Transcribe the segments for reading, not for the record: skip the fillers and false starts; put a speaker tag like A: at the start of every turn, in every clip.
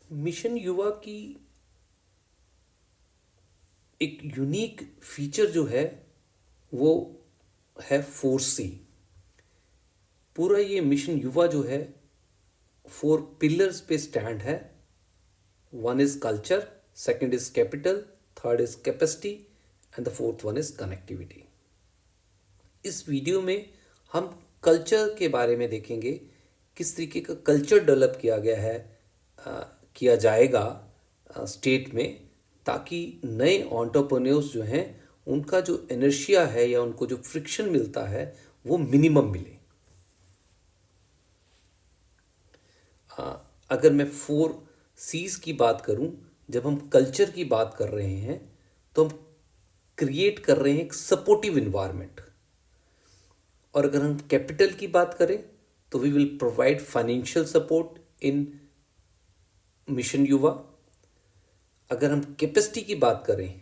A: Mission युवा की एक यूनिक फीचर जो है वो है 4C। पूरा ये मिशन युवा जो है 4 पिलर्स पे स्टैंड है। One is culture, second is capital, third is capacity and the fourth one is connectivity. इस वीडियो में हम कल्चर के बारे में देखेंगे, किस तरीके का कल्चर डेवलप किया गया है, किया जाएगा स्टेट में, ताकि नए एंटरप्रेन्योर्स जो हैं उनका जो इनर्शिया है या उनको जो फ्रिक्शन मिलता है वो मिनिमम मिले। अगर मैं 4 C's की बात करूं, जब हम कल्चर की बात कर रहे हैं तो हम क्रिएट कर रहे हैं एक सपोर्टिव इन्वायरमेंट। और अगर हम कैपिटल की बात करें तो we will provide financial support in mission Yuva. अगर हम कैपेसिटी की बात करें,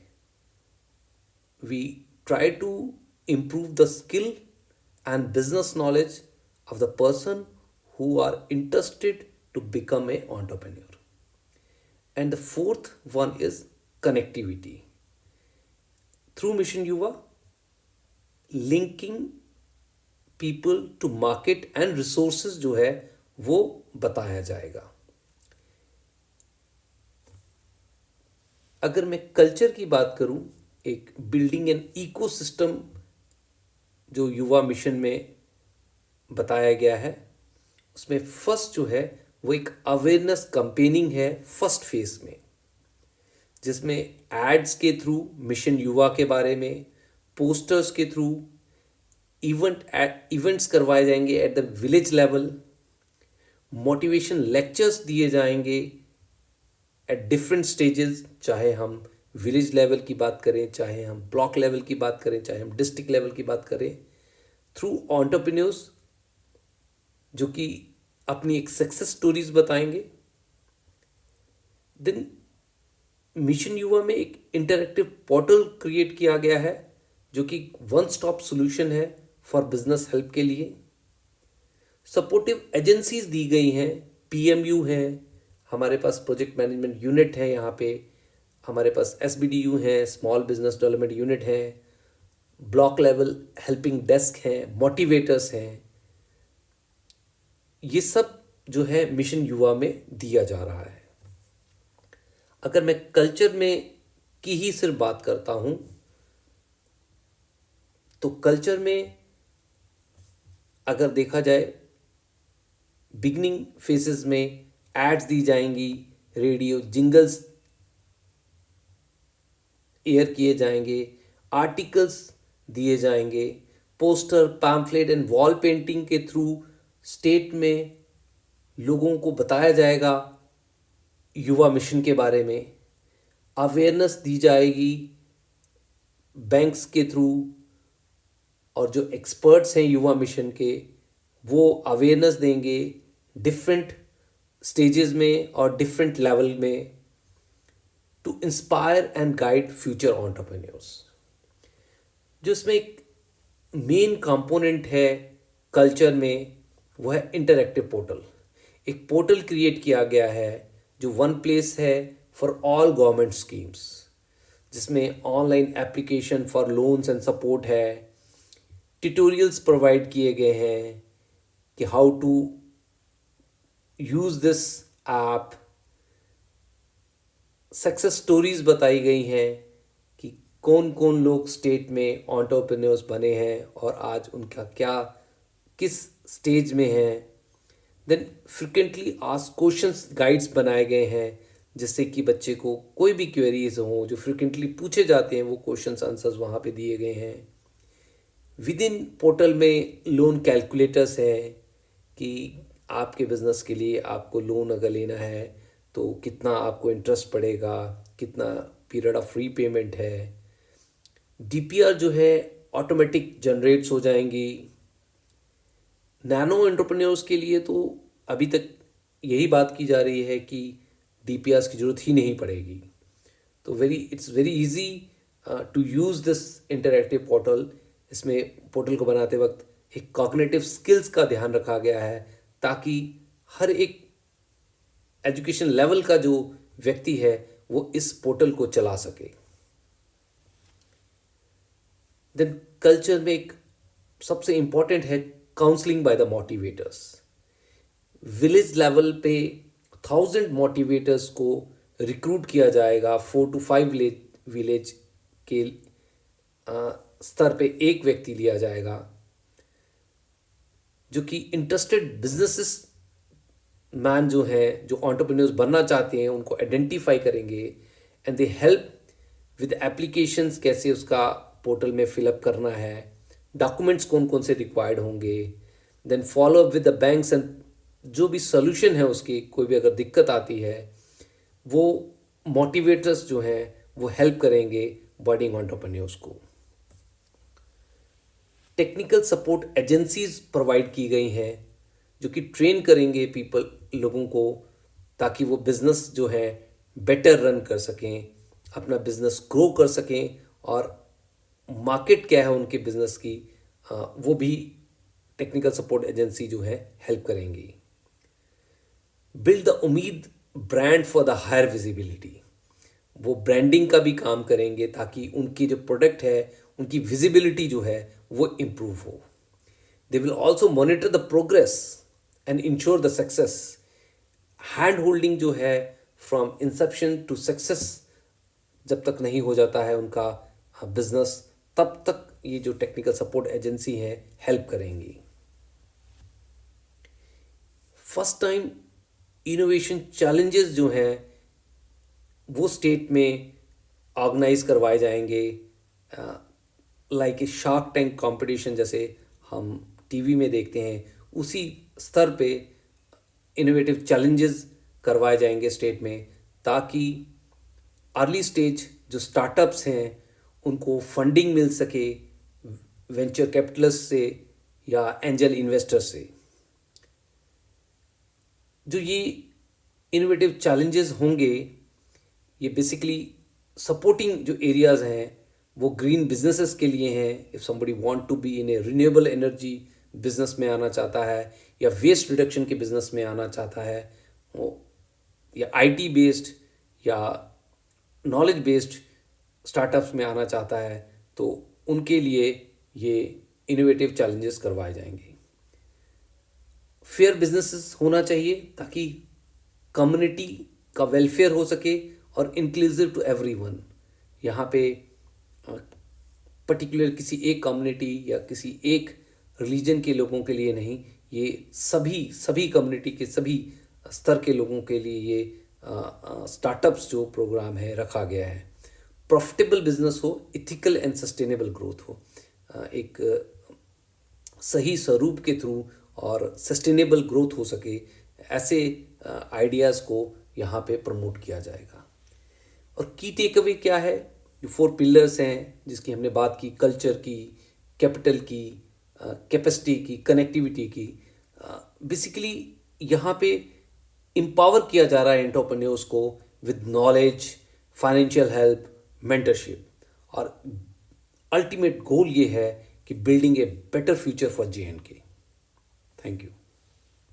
A: we try to improve the skill and business knowledge of the person who are interested to become a entrepreneur. And the fourth one is connectivity. Through Mission Yuva, linking people to market and resources जो है वो बताया जाएगा। अगर मैं culture की बात करूं, एक बिल्डिंग एन इकोसिस्टम जो युवा मिशन में बताया गया है, उसमें फर्स्ट जो है वो एक अवेयरनेस कैंपेनिंग है फर्स्ट फेज में, जिसमें एड्स के थ्रू मिशन युवा के बारे में, पोस्टर्स के थ्रू इवेंट्स करवाए जाएंगे at the village level, motivation lectures दिए जाएंगे एट डिफरेंट स्टेजेस, चाहे हम विलेज लेवल की बात करें, चाहे हम ब्लॉक लेवल की बात करें, चाहे हम डिस्ट्रिक्ट लेवल की बात करें, थ्रू एंटरप्रेन्योर्स जो कि अपनी एक सक्सेस स्टोरीज बताएंगे। देन मिशन युवा में एक इंटरैक्टिव पोर्टल क्रिएट किया गया है जो कि वन स्टॉप सॉल्यूशन है फॉर बिजनेस हेल्प के लिए। सपोर्टिव एजेंसीज दी गई हैं, पीएमयू है, हमारे पास प्रोजेक्ट मैनेजमेंट यूनिट है, यहाँ पे हमारे पास एसबीडीयू है, स्मॉल बिजनेस डेवलपमेंट यूनिट है, ब्लॉक लेवल हेल्पिंग डेस्क हैं, मोटिवेटर्स हैं। ये सब जो है मिशन युवा में दिया जा रहा है। अगर मैं कल्चर में की ही सिर्फ बात करता हूं, तो कल्चर में अगर देखा जाए, बिगनिंग फेसेस में एड्स दी जाएंगी, रेडियो जिंगल्स एयर किए जाएंगे, आर्टिकल्स दिए जाएंगे, poster, pamphlet and wall painting के थ्रू स्टेट में लोगों को बताया जाएगा युवा मिशन के बारे में, अवेयरनेस दी जाएगी बैंक्स के थ्रू, और जो एक्सपर्ट्स हैं युवा मिशन के वो अवेयरनेस देंगे डिफरेंट स्टेजेस में और डिफरेंट लेवल में to inspire and guide future entrepreneurs. जो इसमें एक मेन कंपोनेंट है कल्चर में वो है इंटरैक्टिव पोर्टल। एक पोर्टल क्रिएट किया गया है जो वन प्लेस है फॉर ऑल गवर्नमेंट स्कीम्स, जिसमें online application for loans and support है, ट्यूटोरियल्स प्रोवाइड किए गए हैं कि how to use this app, success stories बताई गई हैं कि कौन कौन लोग स्टेट में एंटरप्रेन्योर्स बने हैं और आज उनका क्या किस स्टेज में हैं। Then frequently asked questions guides बनाए गए हैं, जिससे कि बच्चे को कोई भी क्वेरीज हो जो फ्रिक्वेंटली पूछे जाते हैं वो क्वेश्चंस आंसर्स वहाँ पे दिए गए हैं। विद इन पोर्टल में लोन कैलकुलेटर्स हैं कि आपके बिजनेस के लिए आपको लोन अगर लेना है तो कितना आपको इंटरेस्ट पड़ेगा, कितना पीरियड ऑफ रीपेमेंट है। डीपीआर जो है ऑटोमेटिक जनरेट्स हो जाएंगी। नैनो एंटरप्रेन्योर्स के लिए तो अभी तक यही बात की जा रही है कि डीपीआर्स की ज़रूरत ही नहीं पड़ेगी। तो it's very easy to use this interactive portal. इसमें पोर्टल को बनाते वक्त एक कॉग्निटिव स्किल्स का ध्यान रखा गया है ताकि हर एक एजुकेशन लेवल का जो व्यक्ति है वो इस पोर्टल को चला सके। देन कल्चर में एक सबसे इम्पॉर्टेंट है counselling by the motivators. Village level पे 1000 मोटिवेटर्स को रिक्रूट किया जाएगा। 4 to 5 विलेज के स्तर पे एक व्यक्ति लिया जाएगा जो कि इंटरेस्टेड बिजनेसेस मैन जो हैं, जो एंटरप्रेन्योर्स बनना चाहते हैं, उनको आइडेंटिफाई करेंगे and they help with applications, कैसे उसका पोर्टल में फिलअप करना है, डॉक्यूमेंट्स कौन कौन से रिक्वायर्ड होंगे, then follow up with the banks and जो भी सोल्यूशन है उसकी, कोई भी अगर दिक्कत आती है वो मोटिवेटर्स जो हैं वो हेल्प करेंगे बर्डिंग एंटरप्रेन्योर्स को। टेक्निकल सपोर्ट एजेंसीज प्रोवाइड की गई हैं जो कि ट्रेन करेंगे लोगों को, ताकि वो बिज़नेस जो है बेटर रन कर सकें, अपना बिज़नेस ग्रो कर सकें, और मार्केट क्या है उनके बिज़नेस की वो भी टेक्निकल सपोर्ट एजेंसी जो है हेल्प करेंगी। Build the Umeed brand for the higher visibility, वो ब्रांडिंग का भी काम करेंगे ताकि उनकी जो प्रोडक्ट है उनकी विजिबिलिटी जो है वो इम्प्रूव हो। They will also monitor the progress and ensure the success. Hand holding जो है फ्रॉम इंसेप्शन टू सक्सेस जब तक नहीं हो जाता है उनका बिजनेस, तब तक ये जो टेक्निकल सपोर्ट एजेंसी है हेल्प करेंगी। फर्स्ट टाइम इनोवेशन चैलेंजेस जो हैं वो स्टेट में ऑर्गेनाइज करवाए जाएंगे, like a shark tank competition जैसे हम टीवी में देखते हैं, उसी स्तर पे इनोवेटिव चैलेंजेस करवाए जाएंगे स्टेट में, ताकि अर्ली स्टेज जो स्टार्टअप्स हैं उनको फंडिंग मिल सके वेंचर कैपिटलिस्ट से या एंजल इन्वेस्टर से। जो ये इनोवेटिव चैलेंजेस होंगे ये बेसिकली सपोर्टिंग जो एरियाज़ हैं वो ग्रीन बिजनेसेस के लिए हैं। If somebody want to be in a renewable energy business में आना चाहता है, या वेस्ट रिडक्शन के बिजनेस में आना चाहता है, या आईटी बेस्ड या नॉलेज बेस्ड स्टार्टअप्स में आना चाहता है, तो उनके लिए ये इनोवेटिव चैलेंजेस करवाए जाएंगे। फेयर बिजनेसेस होना चाहिए ताकि कम्युनिटी का वेलफेयर हो सके और इंक्लूसिव टू एवरीवन। यहाँ पे पर्टिकुलर किसी एक कम्युनिटी या किसी एक रिलीजन के लोगों के लिए नहीं, ये सभी कम्युनिटी के सभी स्तर के लोगों के लिए ये स्टार्टअप्स जो प्रोग्राम है रखा गया है। प्रॉफिटेबल बिजनेस हो, इथिकल एंड सस्टेनेबल ग्रोथ हो, एक सही स्वरूप के थ्रू और सस्टेनेबल ग्रोथ हो सके, ऐसे आइडियाज़ को यहाँ पे प्रमोट किया जाएगा। और की टेक अवे क्या है? जो 4 पिलर्स हैं जिसकी हमने बात की, कल्चर की, कैपिटल की, कैपेसिटी की, कनेक्टिविटी की, बेसिकली यहाँ पे एम्पावर किया जा रहा है एंटरप्रेन्योर्स को with knowledge, financial help, mentorship, और अल्टीमेट गोल ये है कि building a better future for JNK। Thank you.